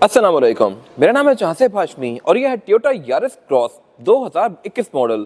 अस्सलाम वालेकुम, मेरा नाम है जहांसेब हाशमी और यह है टोयोटा यारिस क्रॉस 2021 मॉडल।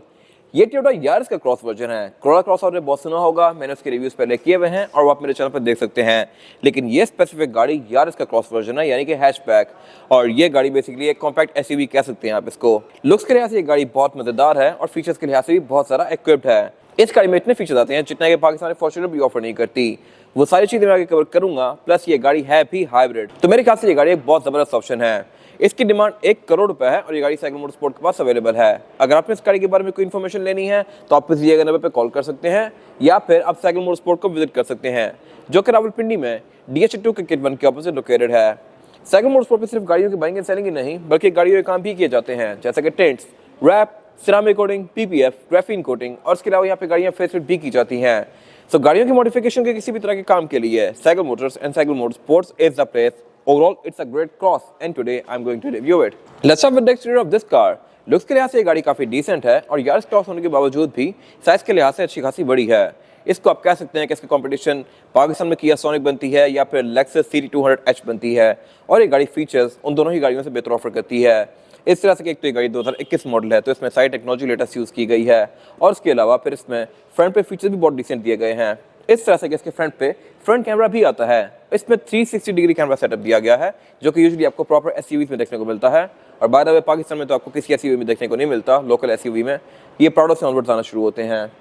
ये टोयोटा यारिस का क्रॉस वर्जन है। कोरोला क्रॉस आपने बहुत सुना होगा, मैंने उसके रिव्यूज पहले किए हुए हैं और वो आप मेरे चैनल पर देख सकते हैं। लेकिन ये स्पेसिफिक गाड़ी यारिस का क्रॉस वर्जन है, यानी कि हैचबैक। और ये गाड़ी बेसिकली एक कॉम्पैक्ट एसयूवी कह सकते हैं आप इसको। लुक्स के लिहाज से ये गाड़ी बहुत मजेदार है और फीचर्स के लिहाज से भी बहुत सारा इक्विप्ड है। इस गाड़ी में इतने फीचर्स आते हैं जितना कि पाकिस्तानी फॉर्च्यूनर भी ऑफर नहीं करती। वो सारी चीजें मैं आगे कवर करूंगा। प्लस ये गाड़ी है भी हाइब्रिड, तो मेरे ख्याल से ये गाड़ी एक बहुत जबरदस्त ऑप्शन है। इसकी डिमांड 1 करोड़ रुपए है और ये गाड़ी साइकिल मोटरस्पोर्ट के पास अवेलेबल है। अगर आपने इस गाड़ी के बारे में कोई इन्फॉर्मेशन लेनी है तो आप इस नंबर पे कॉल कर सकते हैं या फिर आप साइकिल मोटरस्पोर्ट को विजिट कर सकते हैं, जो कि रावलपिंडी में DH2 क्रिकेट 1 के ऑपोजिट लोकेटेड है। साइकिल मोटरस्पोर्ट पे सिर्फ गाड़ियों की बाइंग एंड सेलिंग ही नहीं बल्कि गाड़ियों के काम भी किए जाते हैं, जैसे कि tints, wrap, ceramic coating, PPF, graphene coating और इसके अलावा यहाँ पे गाड़ियाँ फेसलिफ्ट भी की जाती हैं। सो गाड़ियों की मॉडिफिकेशन के किसी भी तरह के काम के लिए cycle Motors and cycle motorsports is the place. Overall, it's a great cross, and today I'm going to review it. Let's start with the exterior of this car. Looks के लिहाज से ये गाड़ी काफी डिसेंट है और यारिस क्रॉस होने के बावजूद भी साइज के लिहाज से अच्छी खासी बड़ी है। इसको आप कह सकते हैं कि इसकी कंपटीशन पाकिस्तान में किया सोनिक बनती है या फिर लेक्सस CT200H बनती है। और ये गाड़ी फीचर्स उन दोनों ही गाड़ियों से बेहतर ऑफर करती है। इस तरह से कि एक तो ये गाड़ी 2021 मॉडल है, तो इसमें सारी टेक्नोलॉजी लेटेस्ट यूज़ की गई है और उसके अलावा फिर इसमें फ्रंट पे फीचर्स भी बहुत डिसेंट दिए गए हैं। इस तरह से कि इसके फ्रंट पे फ्रंट कैमरा भी आता है। इसमें 360 डिग्री कैमरा सेटअप दिया गया है, जो कि यूजुअली आपको प्रॉपर एसयूवीज में देखने को मिलता है। और बाय द वे पाकिस्तान में तो आपको किसी एसयूवी में देखने को नहीं मिलता। लोकल एसयूवी में ये प्राउडो से ऑनवर्ड्स आना शुरू होते हैं।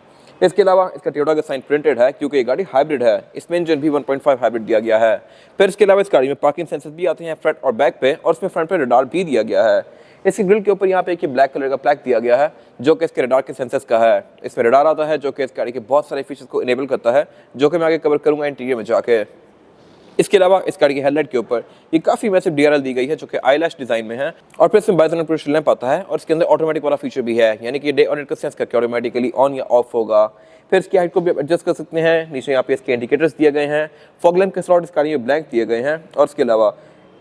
इसके अलावा इसका टोयोटा का साइन प्रिंटेड है क्योंकि ये गाड़ी हाइब्रिड है। इसमें इंजन भी 1.5 हाइब्रिड दिया गया है। फिर इसके अलावा इस गाड़ी में पार्किंग सेंसर्स भी आते हैं फ्रंट और बैक पे, और इसमें फ्रंट पे रडार भी दिया गया है। इसकी ग्रिल के ऊपर यहाँ पे एक ब्लैक कलर का प्लैक दिया गया है, जो कि इसके रडार के सेंसर्स का है। इसमें रडार आता है जो कि इस गाड़ी के बहुत सारे फीचर्स को इनेबल करता है, जो कि मैं आगे कवर करूंगा इंटीरियर में जाके। इसके अलावा इस गाड़ी की हेडलाइट के ऊपर ये काफी मैसिव DRL दी गई है, जो कि आईलैश डिजाइन में है। और फिर इसमें बाइजोनल लैंप आता है और इसके अंदर ऑटोमेटिक वाला फीचर भी है, यानी कि डे और नाइट का सेंस करके ऑटोमेटिकली ऑन या ऑफ होगा। फिर इसकी हाइट को भी एडजस्ट कर सकते हैं। नीचे यहाँ पे इसके इंडिकेटर्स दिए गए हैं। फॉग लैंप के स्लॉट इस गाड़ी में ब्लैंक दिए गए हैं। और इसके अलावा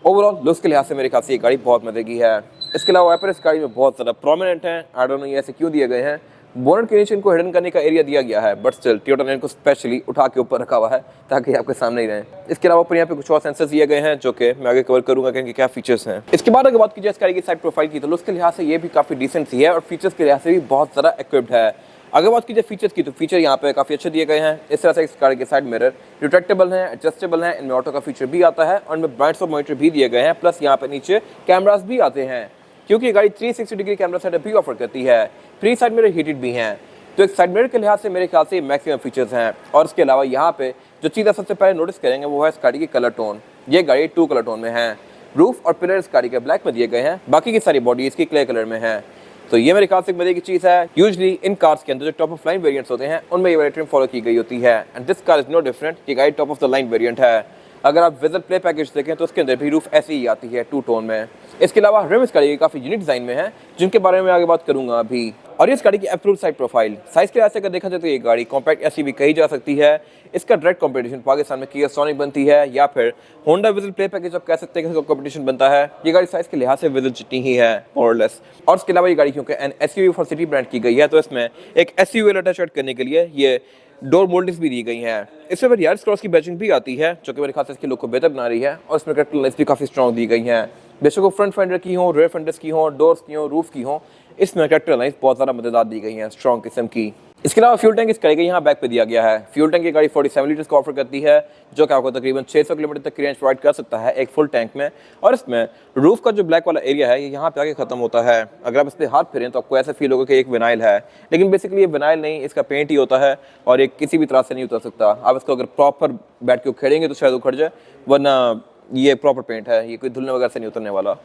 ओवरऑल लुक्स के लिहाज से मेरे ख्याल से ये गाड़ी बहुत मजे की है। इसके अलावा वाइपर इस गाड़ी में बहुत ज़्यादा प्रोमिनेंट है। आई डोंट नो ये ऐसे क्यों दिए गए हैं। बोनट के नीचे इनको हिडन करने का एरिया दिया गया है, बट स्टिल टोयोटा ने इनको स्पेशली उठा के ऊपर रखा हुआ है ताकि आपके सामने ही रहे। इसके अलावा ऊपर यहाँ पे कुछ और सेंसर्स दिए गए हैं, जो कि मैं आगे कवर करूंगा कि क्या फीचर्स हैं। इसके बाद अगर बात की जाए इस गाड़ी की साइड प्रोफाइल की, तो उसके लिहाज से ये भी काफी डिसेंट सी है और फीचर्स के लिहाज से भी बहुत ज़्यादा इक्विप्ड है। अगर बात कीजिए फीचर्स की, तो फीचर यहाँ पे काफी अच्छे दिए गए हैं। इस तरह से इस गाड़ी के साइड मिरर रिट्रैक्टेबल हैं, एडजस्टेबल हैं, इनमें ऑटो का फीचर भी आता है और इनमें ब्राइट स्पॉट मॉनिटर भी दिए गए हैं। प्लस यहाँ पे नीचे कैमरास भी आते हैं, क्योंकि ये गाड़ी 360 डिग्री कैमरा सेटअप भी ऑफर करती है। फ्री साइड मिरर हीटेड भी हैं, तो एक साइड मिरर के लिहाज से मेरे ख्याल से मैक्सिमम फीचर्स हैं। और इसके अलावा यहाँ पे जो चीज़ आप सबसे पहले नोटिस करेंगे वो है इस गाड़ी की कलर टोन। ये गाड़ी 2 कलर टोन में है। रूफ और पिलर इस गाड़ी के ब्लैक में दिए गए हैं, बाकी की सारी बॉडी इसकी क्लियर कलर में है। तो ये मेरे ख्याल से एक मजे की चीज़ है। यूजुअली इन कार्स के अंदर जो टॉप ऑफ लाइन वेरिएंट्स होते हैं उनमें ये वाली ट्रिम फॉलो की गई होती है, and this car is no different. ये गाड़ी top of the line variant है। अगर आप विजल प्ले पैकेज देखें तो उसके अंदर भी रूफ ऐसी ही आती है 2 टोन में। इसके अलावा रिम इस गाड़ी की काफी यूनिक डिजाइन में है, जिनके बारे में आगे बात करूंगा अभी। और इस गाड़ी की अप्रूव साइड प्रोफाइल साइज के लिहाज से अगर देखा जाए तो ये गाड़ी कॉम्पैक्ट एसयूवी कही जा सकती है। इसका डायरेक्ट कंपटीशन पाकिस्तान में किया सोनिक बनती है या फिर होंडा विजल प्ले पैकेज आप कह सकते हैं कि इसका कंपटीशन बनता है। ये गाड़ी साइज के लिहाज से विजल जितनी ही है मोर और लेस। और इसके अलावा ये गाड़ी क्योंकि N SUV for city brand की गई है, तो इसमें एक एसयूवी अटैच करने के लिए ये डोर मोल्डिंग्स भी दी गई हैं। इसमें फिर यारिस क्रॉस की बैचिंग भी आती है, जो कि मेरे ख्याल से इसके लुक को बेहतर बना रही है। और इसमें करेक्टर लाइट्स भी काफी स्ट्रॉन्ग दी गई हैं, बेशक वो फ्रंट फेंडर की हो, रेयर फेंडर्स की हो, डोर्स की हो, रूफ की हो। इसमें करेक्टर लाइट्स बहुत ज़्यादा मजेदार दी गई हैं, स्ट्रॉन्ग किस्म की। इसके अलावा फ्यूल टैंक इस गाड़ी के यहाँ बैक पे दिया गया है। फ्यूल टैंक की गाड़ी 47 लीटर्स को ऑफर करती है, जो कि आपको तकरीबन 600 किलोमीटर तक की रेंज प्रोवाइड कर सकता है एक फुल टैंक में। और इसमें रूफ का जो ब्लैक वाला एरिया है ये यहाँ पे आके खत्म होता है। अगर आप इस पर हाथ फेरें तो आपको ऐसा फील होगा कि एक विनाइल है, लेकिन बेसिकली ये विनाइल नहीं, इसका पेंट ही होता है और ये किसी भी तरह से नहीं उतर सकता। आप इसको अगर प्रॉपर बैठ के खेलेंगे तो शायद उखड़ जाए, वरना ये प्रॉपर पेंट है, ये कोई धुलने वगैरह से नहीं उतरने वाला।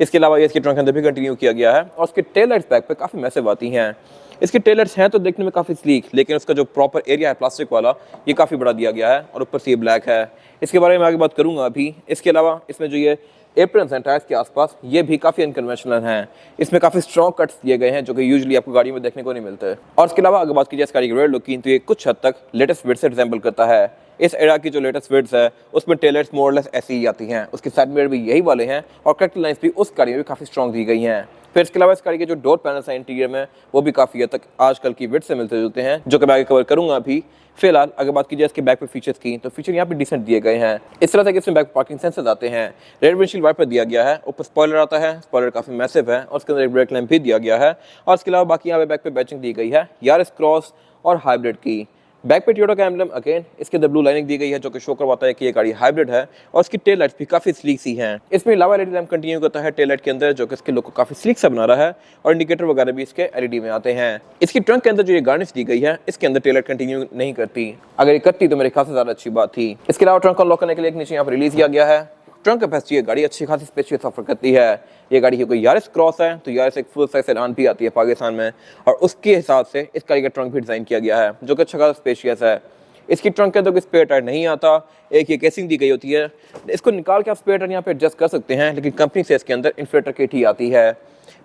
इसके अलावा ये इसके ट्रंक के अंदर भी कंटिन्यू किया गया है। और उसके टेल लाइट्स बैक पे काफ़ी मैसिव आती हैं। इसके टेल लाइट्स हैं तो देखने में काफ़ी स्लीक, लेकिन उसका जो प्रॉपर एरिया है प्लास्टिक वाला ये काफ़ी बड़ा दिया गया है और ऊपर से ये ब्लैक है। इसके बारे में आगे बात करूंगा अभी। इसके अलावा इसमें जो ये एप्रन्स हैं टायर्स के आसपास ये भी काफ़ी अनकन्वेंशनल हैं। इसमें काफ़ी स्ट्रॉन्ग कट्स दिए गए हैं, जो कि यूजुअली आपको गाड़ी में देखने को नहीं मिलते। और इसके अलावा अगर बात की जाए इस गाड़ी की रेयर लुक की, तो ये कुछ हद तक लेटेस्ट विड से रिजेंबल करता है। इस एरा की जो लेटेस्ट विड्स है उसमें टेल लाइट्स मोर और लेस ऐसी ही आती हैं। उसके साइड मिरर भी यही वाले हैं और करेक्टर लाइन्स भी उस गाड़ी में भी काफ़ी स्ट्रॉन्ग दी गई हैं। फिर इसके अलावा इस गाड़ी के जो डोर पैनल्स हैं इंटीरियर में वो भी काफ़ी हद तक आजकल की विड्थ से मिलते जुलते हैं, जो कि मैं आगे कवर करूंगा अभी। फिलहाल अगर बात की जाए इसके बैक पे फीचर्स की, तो फीचर यहाँ पे डिसेंट दिए गए हैं। इस तरह से कि इसमें बैक पार्किंग सेंसर्स आते हैं, रेयर विंडशील्ड वाइपर दिया गया है, ऊपर स्पॉइलर आता है, स्पॉइलर काफ़ी मैसिव है और उसके अंदर एक ब्रेक लैंप भी दिया गया है। और इसके अलावा बाकी यहाँ पे बैक पे बैचिंग दी गई है यारिस क्रॉस और हाइब्रिड की। बैक पे टोयोटा का एम्बलम अगेन इसके अंदर ब्लू लाइनिंग दी गई है, जो कि शो करवाता है कि ये गाड़ी हाइब्रिड है। और इसकी टेल लाइट्स भी काफी स्लीक सी हैं। इसमें लावा एलईडी लैंप कंटिन्यू करता है टेल लाइट के अंदर, जो कि इसके लुक को काफी स्लीक सा बना रहा है। और इंडिकेटर वगैरह भी इसके एलईडी में आते हैं। इसकी ट्रंक के अंदर जो ये गार्निश दी गई है, इसके अंदर टेल लाइट कंटिन्यू नहीं करती। अगर ये करती तो मेरे ख्याल से ज्यादा अच्छी बात थी। इसके अलावा ट्रंक अनलॉक करने के लिए एक नीचे यहाँ पर रिलीज किया गया है। ट्रंक कैपेसिटी ये गाड़ी अच्छी खासी स्पेशियस ऑफर करती है। ये गाड़ी की कोई यारिस क्रॉस है तो यारिस एक फुल साइज सेडान भी आती है पाकिस्तान में, और उसके हिसाब से इस गाड़ी का ट्रंक भी डिजाइन किया गया है, जो कि अच्छा खासा स्पेशियस है। इसकी ट्रंक के अंदर कोई स्पेयर टायर नहीं आता, एक ये केसिंग दी गई होती है, इसको निकाल के आप स्पेयर टायर यहाँ पे एडजस्ट कर सकते हैं, लेकिन कंपनी से इसके अंदर इन्फ्लेटर किट ही आती है।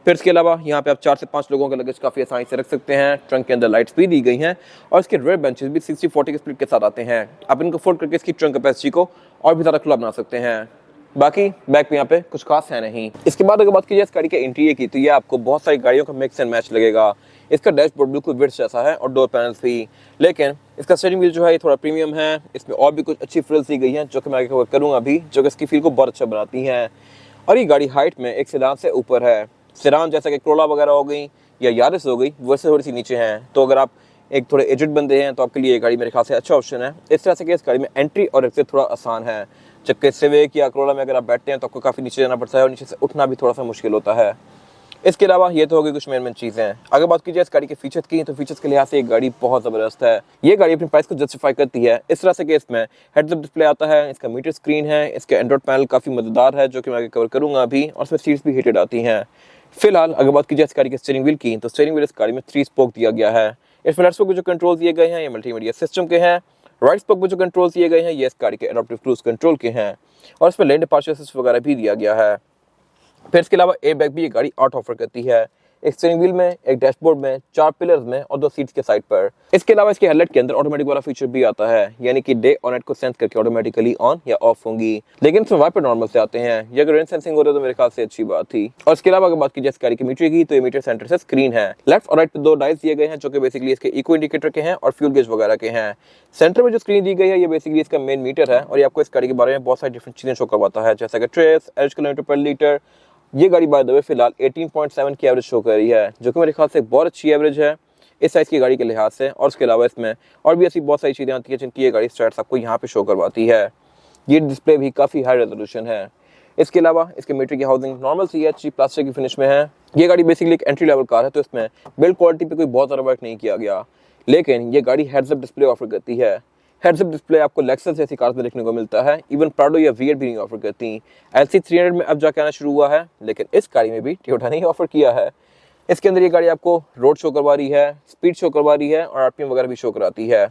फिर इसके अलावा यहाँ पे आप 4 से 5 लोगों का लगेज काफ़ी आसानी से रख सकते हैं। ट्रंक के अंदर लाइट्स भी दी गई हैं और इसके रेयर बेंचेस भी 60-40 के स्प्लिट के साथ आते हैं। आप इनको फोल्ड करके इसकी ट्रंक कैपेसिटी को और भी ज़्यादा खुला बना सकते हैं। बाकी बैक पे यहाँ पे कुछ खास है नहीं। इसके बाद अगर बात की जाए इस गाड़ी के इंटीरियर की, तो ये आपको बहुत सारी गाड़ियों का मिक्स एंड मैच लगेगा। इसका डैशबोर्ड बिल्कुल विड्थ जैसा है और डोर पैनल्स भी, लेकिन इसका स्टीयरिंग व्हील जो है ये थोड़ा प्रीमियम है। इसमें और भी कुछ अच्छी फ्रिल्स दी गई हैं, जो कि मैं आगे कवर करूँगा अभी, जो कि इसकी फील को बहुत अच्छा बनाती हैं। और ये गाड़ी हाइट में एक सेडान से ऊपर है। सेडान जैसा कि कोरोला वगैरह हो गई या यारिस हो गई, वैसे थोड़ी सी नीचे हैं। तो अगर आप एक थोड़े एजेड बंदे हैं तो आपके लिए ये गाड़ी मेरे ख्याल से अच्छा ऑप्शन है। इस तरह से कि इस गाड़ी में एंट्री और एग्जिट थोड़ा आसान है, जबकि सिविक या कोरोला में अगर आप बैठते हैं तो आपको काफ़ी नीचे जाना पड़ता है और नीचे से उठना भी थोड़ा सा मुश्किल होता है। इसके अलावा ये तो हो गई कुछ मेन चीज़ें। अगर बात की जाए इस गाड़ी के फीचर्स की, तो फीचर्स के लिहाज से एक गाड़ी बहुत ज़बरदस्त है। ये गाड़ी अपनी प्राइस को जस्टिफाई करती है इस तरह से कि इसमें हेड्स अप डिस्प्ले आता है, इसका मीटर स्क्रीन है, इसके एंड्रॉइड पैनल काफ़ी मजेदार है, जो कि मैं आगे कवर करूँगा अभी, और इसमें सीट्स भी हीटेड आती हैं। फिलहाल अगर बात की जाए इस गाड़ी के स्टीयरिंग व्हील की, तो स्टीयरिंग व्हील इस गाड़ी में 3 स्पोक दिया गया है। इसमें लेफ्ट स्पोक पे जो कंट्रोल दिए गए हैं ये मल्टीमीडिया सिस्टम के हैं। राइट स्पोक पे जो कंट्रोल दिए गए हैं ये इस गाड़ी के एडाप्टिव क्रूज कंट्रोल के हैं, और इसमें लेन डिपार्चर असिस्ट वगैरह भी दिया गया है। फिर इसके अलावा एयरबैग भी ये गाड़ी ऑटो ऑफर करती है। एक स्टीयरिंग व्हील में, एक डैशबोर्ड में, 4 पिलर्स में और 2 सीट्स के साइड पर। इसके अलावा इसके हेडलाइट के अंदर ऑटोमेटिक वाला फीचर भी आता है, यानी कि डे और नाइट को सेंस करके ऑटोमेटिकली ऑन या ऑफ होंगी। लेकिन इसमें वाइपर नॉर्मल से आते हैं। ये अगर रेन सेंसिंग हो रहा है तो मेरे ख्याल से अच्छी बात थी। और इसके अलावा अगर बात की जाए इस गाड़ी की मीटर की, तो ये मीटर सेंटर से स्क्रीन है। लेफ्ट और राइट पे 2 डायल्स दिए गए हैं, जो कि बेसिकली इसके इको इंडिकेटर के हैं और फ्यूल गेज वगैरह के हैं। सेंटर में जो स्क्रीन दी गई है ये बेसिकली इसका मेन मीटर है, और ये आपको इस गाड़ी के बारे में बहुत सारी डिफरेंट चीजें शो करवाता है, जैसा कि ट्रेस, एवरेज किलोमीटर पर लीटर। ये गाड़ी बाय द वे फिलहाल 18.7 की एवरेज शो कर रही है, जो कि मेरे ख्याल से बहुत अच्छी एवरेज है इस साइज की गाड़ी के लिहाज से। और उसके अलावा इसमें और भी ऐसी बहुत सारी चीज़ें आती हैं जिनकी ये गाड़ी स्टैट्स आपको यहाँ पे शो करवाती है। ये डिस्प्ले भी काफ़ी हाई रेजोल्यूशन है। इसके अलावा इसके मीटर की हाउसिंग नॉर्मल सी अच्छी प्लास्टिक की फिनिश में है। ये गाड़ी बेसिकली एक एंट्री लेवल कार है, तो इसमें बिल्ड क्वालिटी पे कोई बहुत ज़्यादा वर्क नहीं किया गया, लेकिन ये गाड़ी हेड्स अप डिस्प्ले ऑफर करती है। हेड्स अप डिस्प्ले आपको लेक्सस जैसी कार्स में देखने को मिलता है, इवन प्राडो या वी8 भी नहीं ऑफर करती। LC300 में अब जाके आना शुरू हुआ है, लेकिन इस गाड़ी में भी टोयोटा ने ऑफर किया है। इसके अंदर ये गाड़ी आपको रोड शो करवा रही है, स्पीड शो करवा रही है और RPM वगैरह भी शो कराती है।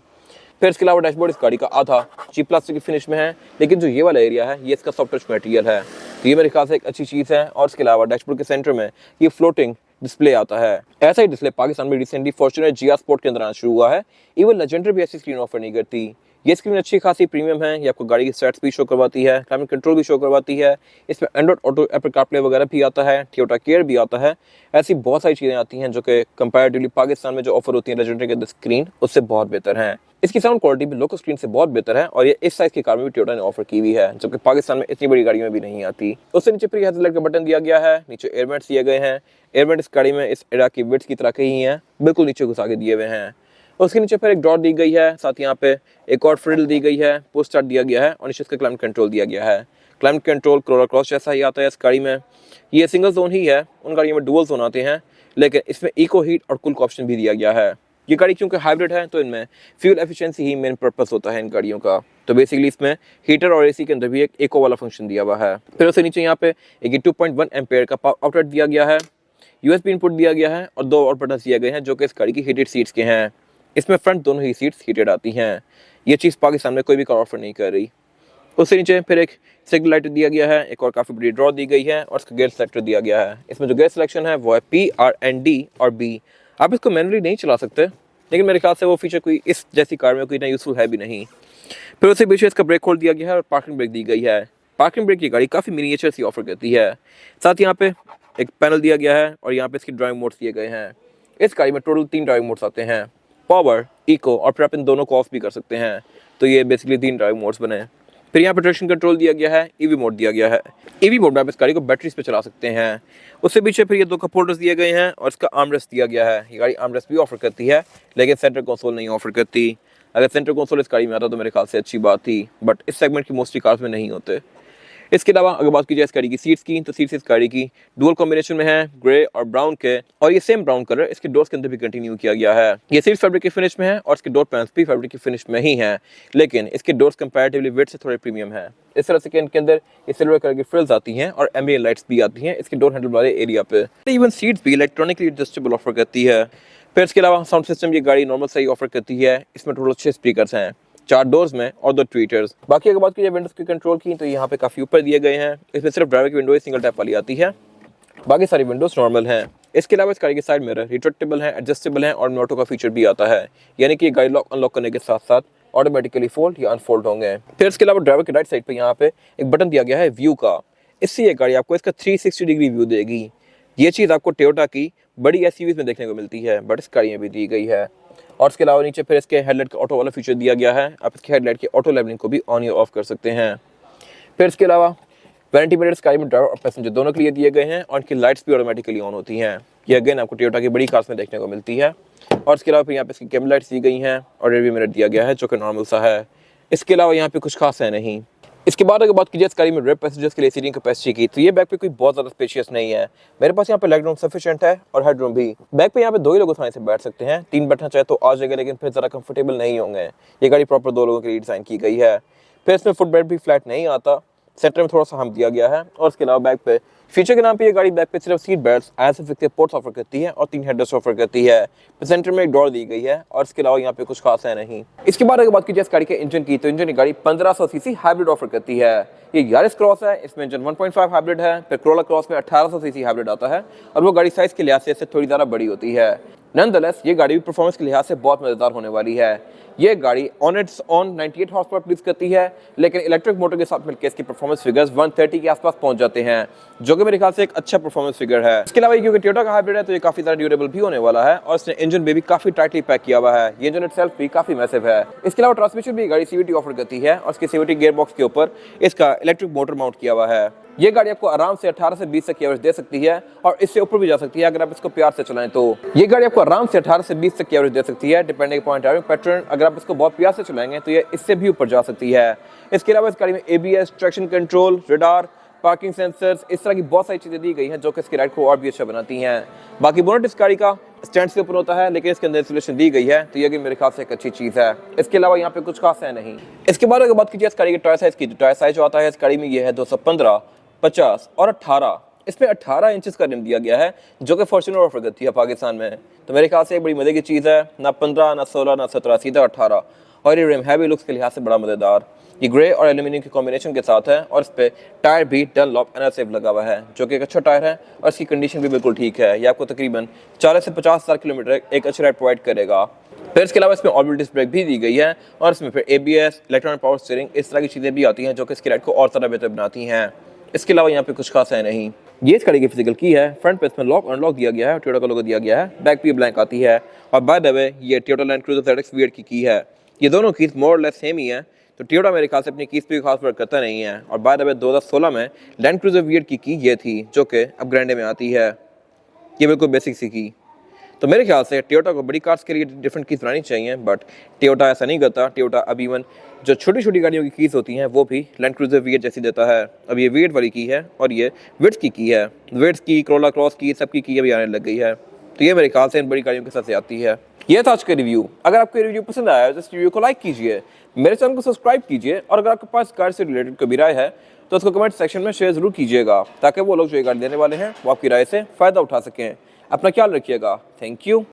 फिर इसके अलावा डैशबोर्ड इस गाड़ी का आधा चीप प्लास्टिक की फिनिश में है, लेकिन जो ये वाला एरिया है ये इसका सॉफ्ट टच मटेरियल है, तो ये मेरे ख्याल से एक अच्छी चीज़ है। और इसके अलावा डैशबोर्ड के सेंटर में ये फ्लोटिंग डिस्प्ले आता है। ऐसा ही डिस्प्ले पाकिस्तान में रिसेंटली फॉर्च्यूनर GR स्पोर्ट के अंदर आना शुरू हुआ है। इवन लेजेंडर भी ऐसी स्क्रीन ऑफर नहीं करती। ये स्क्रीन अच्छी खासी प्रीमियम है, ये आपको गाड़ी की स्टैट्स भी शो करवाती है, क्लाइमेट कंट्रोल भी शो करवाती है। इसमें एंड्रॉइड ऑटो, एप्पल कारप्ले वगैरह भी आता है, टोयोटा केयर भी आता है। ऐसी बहुत सारी चीज़ें आती हैं जो कि कंपैरेटिवली पाकिस्तान में जो ऑफर होती है लेजेंडरी के स्क्रीन उससे बहुत बेहतर हैं। इसकी साउंड क्वालिटी भी लोकल स्क्रीन से बहुत बेहतर है, और ये इस साइज की कार में भी टोयोटा ने ऑफर की हुई है, जबकि पाकिस्तान में इतनी बड़ी गाड़ी में भी नहीं आती। उससे नीचे प्री हेडलाइट का बटन दिया गया है, नीचे एयरवेंट्स दिए गए हैं। एयरवेंट इस गाड़ी में इस एडा की विड्थ की तरह के ही हैं, बिल्कुल नीचे घुसा के दिए हुए हैं। उसके नीचे फिर एक डॉट दी गई है, साथ यहाँ पे एक और फ्रिल दी गई है, पुश स्टार्ट दिया गया है, और नीचे इसका क्लाइमेट कंट्रोल दिया गया है। क्लाइमेट कंट्रोल कोरोला क्रॉस जैसा ही आता है इस गाड़ी में। ये सिंगल जोन ही है, उन गाड़ियों में डुअल जोन आते हैं, लेकिन इसमें इको हीट और कूल का ऑप्शन भी दिया गया है। ये गाड़ी क्योंकि हाइब्रिड है तो इनमें फ्यूल एफिशिएंसी ही मेन पर्पस होता है इन गाड़ियों का, तो बेसिकली इसमें हीटर और एसी के अंदर भी एक इको वाला फंक्शन दिया हुआ है। फिर उससे नीचे यहाँ पे एक 2.1 एम्पेयर का आउटलेट दिया गया है, USB इनपुट दिया गया है, और 2 और बटन दिए गए हैं जो कि इस गाड़ी की हीटेड सीट्स के हैं। इसमें फ्रंट दोनों ही सीट्स हीटेड आती हैं। ये चीज़ पाकिस्तान में कोई भी कार ऑफर नहीं कर रही। उससे नीचे फिर एक सिग्नल लाइट दिया गया है, एक और काफ़ी बड़ी ड्रॉ दी गई है, और इसका गेयर सेलेक्टर दिया गया है। इसमें जो गेयर सिलेक्शन है वो है P, R, N, D और B। आप इसको मैनुअली नहीं चला सकते, लेकिन मेरे ख्याल से वो फीचर कोई इस जैसी कार में कोई इतना यूजफुल है भी नहीं। फिर उससे पीछे इसका ब्रेक होल्ड दिया गया है और पार्किंग ब्रेक दी गई है। पार्किंग ब्रेक की गाड़ी काफ़ी मिनिएचर सी ऑफर करती है। साथ यहाँ पे एक पैनल दिया गया है और यहाँ पे इसकी ड्राइविंग मोड्स दिए गए हैं। इस गाड़ी में टोटल 3 ड्राइविंग मोड्स आते हैं, पावर, इको और फिर आप इन दोनों को ऑफ भी कर सकते हैं। तो ये बेसिकली 3 ड्राइविंग मोड्स बने। फिर यहाँ पे ट्रैक्शन कंट्रोल दिया गया है, ईवी मोड दिया गया है। ईवी मोड में आप इस गाड़ी को बैटरीज पे चला सकते हैं। उससे पीछे फिर ये 2 कप होल्डर्स दिए गए हैं और इसका आर्मरेस्ट दिया गया है। ये गाड़ी आर्मरेस्ट भी ऑफर करती है लेकिन सेंटर कंसोल नहीं ऑफर करती। अगर सेंटर कंसोल इस गाड़ी में आता तो मेरे ख्याल से अच्छी बात थी, बट इस सेगमेंट की मोस्टली कार्स में नहीं होते। इसके अलावा अगर बात की जाए इस गाड़ी की सीट्स की, तो सीट्स इस गाड़ी की डुअल कॉम्बिनेशन में है, ग्रे और ब्राउन के, और ये सेम ब्राउन कलर इसके डोर्स के अंदर भी कंटिन्यू किया गया है। ये सीट्स फैब्रिक की फिनिश में है और इसके डोर पैनल्स भी फैब्रिक की फिनिश में ही हैं, लेकिन इसके डोर्स कंपैरेटिवली वेट से थोड़े प्रीमियम है। इस तरह से कि इनके अंदर ये सिल्वर कलर की फ्रिल्स आती हैं और एम्बिएंट लाइट्स भी आती हैं इसके डोर हैंडल वाले एरिया पे। इवन सीट्स भी इलेक्ट्रॉनिकली एडजस्टेबल ऑफर करती है। फिर इसके अलावा साउंड सिस्टम ये गाड़ी नॉर्मल सही ऑफर करती है। इसमें टोटल 6 स्पीकर्स हैं, 4 डोर्स में और 2 ट्वीटर्स। बाकी अगर बात की जाए विंडोज के कंट्रोल की, तो यहाँ पे काफी ऊपर दिए गए हैं। इसमें सिर्फ ड्राइवर की विंडो सिंगल टैप वाली आती है, बाकी सारी विंडोज नॉर्मल हैं। इसके अलावा इस गाड़ी के साइड मिरर रिट्रैक्टेबल हैं, एडजस्टेबल हैं और ऑटो का फीचर भी आता है, यानी कि गाड़ी लॉक अनलॉक करने के साथ साथ ऑटोमेटिकली फोल्ड या अनफोल्ड होंगे। फिर इसके अलावा ड्राइवर के राइट साइड पे यहाँ पे एक बटन दिया गया है व्यू का। इससे ये गाड़ी आपको इसका 360 डिग्री व्यू देगी। ये चीज़ आपको टोयोटा की बड़ी एसयूवीज में देखने को मिलती है, बट इस गाड़ी में भी दी गई है। और इसके अलावा नीचे फिर इसके हेडलाइट का ऑटो वाला फीचर दिया गया है। आप इसके हेडलाइट की ऑटो लेवलिंग को भी ऑन या ऑफ कर सकते हैं। फिर इसके अलावा वैनिटी मिरर्स गाड़ी में ड्राइवर और पैसेंजर दोनों के लिए दिए गए हैं और इनकी लाइट्स भी ऑटोमेटिकली ऑन होती हैं। ये अगेन आपको टोयोटा की बड़ी कार्स में देखने को मिलती है। और इसके अलावा फिर यहाँ पे इसकी कैमरा लाइट्स दी गई हैं और रियर व्यू मिरर दिया गया है जो कि नॉर्मल सा है। इसके अलावा यहाँ पे कुछ खास है नहीं। इसके बाद अगर बात कीजिए इस गाड़ी में रेयर पैसेंजर्स के लिए सीटिंग कैपेसिटी की, तो ये बैक पे कोई बहुत ज़्यादा स्पेशियस नहीं है। मेरे पास यहाँ पे लेग रूम सफिशिएंट है और हेड रूम भी। बैक पे यहाँ पे 2 ही लोग आसानी से बैठ सकते हैं, 3 बैठना चाहे तो आ जाएगा, लेकिन फिर ज़रा कंफर्टेबल नहीं होंगे। ये गाड़ी प्रॉपर 2 लोगों के लिए डिज़ाइन की गई है। फिर इसमें फुट बेड भी फ्लैट नहीं आता, सेंटर में थोड़ा सा हम दिया गया है। और इसके अलावा बैक पे फीचर के नाम पे ये गाड़ी बैक पे सिर्फ सीट बेल्ट्स, एज पोर्ट्स ऑफर करती है और 3 हेडरेस्ट ऑफर करती है। सेंटर में एक डोर दी गई है और इसके अलावा यहाँ पे कुछ खास है नहीं। इसके बाद अगर बात कीजिए इस गाड़ी के इंजन की, तो इंजन की गाड़ी 1500 सीसी हाइब्रिड ऑफर करती है। ये यारिस क्रॉस है, इसमें इंजन 1.5 हाइब्रिड है। फिर कोरोला क्रॉस में 1800 सीसी हाइब्रिड आता है और वो गाड़ी साइज के लिहाज से इससे थोड़ी ज़्यादा बड़ी होती है। नॉनदलेस ये गाड़ी भी परफॉर्मेंस के लिहाज से बहुत मजेदार होने वाली है। ये गाड़ी on it's on 98 horse power produce करती है, लेकिन इलेक्ट्रिक मोटर के साथ मिलकर इसकी परफॉर्मेंस फिगर्स 130 के आसपास पहुंच जाते हैं, जो कि मेरे ख्याल से एक अच्छा परफॉर्मेंस फिगर है। इसके अलावा क्योंकि टोयोटा का हाइब्रिड है तो ये काफी ज्यादा ड्यूरेबल भी होने वाला है और इसने इंजन में भी काफी टाइटली पैक किया हुआ है। ये इंजन इटसेल्फ भी काफी मैसिव है। इसके अलावा ट्रांसमिशन भी गाड़ी सीवीटी ऑफर करती है और इसके सीवीटी गियर बॉक्स के ऊपर इसका इलेक्ट्रिक मोटर माउंट किया हुआ है। ये गाड़ी आपको आराम से 18 से 20 तक की एवरेज दे सकती है और इससे ऊपर भी जा सकती है अगर आप इसको प्यार से चलाएं तो। ये गाड़ी आपको आराम से 18 से 20 तक की एवरेज दे सकती है डिपेंडिंग अपॉन ड्राइविंग पैटर्न। अगर आप इसको बहुत प्यार से चलाएंगे तो ये इससे भी ऊपर जा सकती है। इसके अलावा इस गाड़ी में ABS, traction control, radar, parking sensors, इस तरह की बहुत सारी चीजें दी गई हैं जो कि इसकी राइड को और भी अच्छा बनाती हैं। बाकी बोनट इस गाड़ी का स्टैंड से ऊपर होता है, लेकिन इसके अंदर इंसुलेशन दी गई है, तो ये भी मेरे ख्याल से एक अच्छी चीज है। इसके अलावा यहाँ पे कुछ खास है नहीं। इसके बाद अगर बात कीजिए इस गाड़ी के टायर साइज की, टायर साइज जो आता है इस गाड़ी में ये है 215, 50 और 18। इसमें 18 इंचेस का रिम दिया गया है जो कि फॉर्च्यूनर ऑफर करती है पाकिस्तान में, तो मेरे ख्याल से एक बड़ी मजे की चीज़ है। ना 15, ना 16, ना 17, सीधा 18। और ये रिम हैवी लुक्स के लिहाज से बड़ा मजेदार। ये ग्रे और एल्यूमिनियम के कॉम्बिनेशन के साथ है और इस पे टायर भी डनलॉप एनआरसेव लगा हुआ है जो कि एक अच्छा टायर है और इसकी कंडीशन भी बिल्कुल ठीक है। ये आपको तकरीबन 40 से 50,000 किलोमीटर एक अच्छी राइड प्रोवाइड करेगा। फिर इसके अलावा इसमें ऑर्बिटल डिस्क ब्रेक भी दी गई है और इसमें फिर ABS, इलेक्ट्रॉनिक पावर स्टीयरिंग, इस तरह की चीज़ें भी आती हैं जो कि इसकी राइड को और ज़्यादा बेहतर बनाती हैं। इसके अलावा यहाँ पे कुछ खास है नहीं। ये इस गाड़ी की फिजिकल की है। फ्रंट पे इसमें लॉक अनलॉक दिया गया है, टोयोटा का लोगो दिया गया है। बैक पे ब्लैंक आती है और बाय द वे ये Toyota land cruiser ZX V8 की है। ये दोनों कीज मोर और लेस सेम ही है, तो टोयोटा मेरे ख्याल से अपनी कीज पे खास फर्क करता नहीं है। और बाय द वे 2016 में लैंड क्रूजर V8 की ये थी जो कि अब ग्रैंडे में आती है। ये बिल्कुल बेसिक सी की। तो मेरे ख्याल से टोयोटा को बड़ी कार्स के लिए डिफरेंट कीज बनानी चाहिए, बट टोयोटा ऐसा नहीं करता। टोयोटा अब इवन जो छोटी छोटी गाड़ियों की कीज होती हैं वो भी लैंड क्रूजर V8 जैसी देता है। अब ये V8 वाली की है और ये विट्स की है। विट्स की, कोरोला क्रॉस की, सबकी की अभी आने लग गई है, तो ये मेरे ख्याल से इन बड़ी गाड़ियों के साथ से आती है। ये था आज का रिव्यू। अगर आपको रिव्यू पसंद आया तो इस रिव्यू को लाइक कीजिए, मेरे चैनल को सब्सक्राइब कीजिए और अगर आपके पास कार से रिलेटेड कोई भी राय है तो उसको कमेंट सेक्शन में शेयर जरूर कीजिएगा, ताकि वो लोग जो ये गाड़ी देने वाले हैं वो आपकी राय से फ़ायदा उठा सकें। अपना ख्याल रखिएगा। Thank you.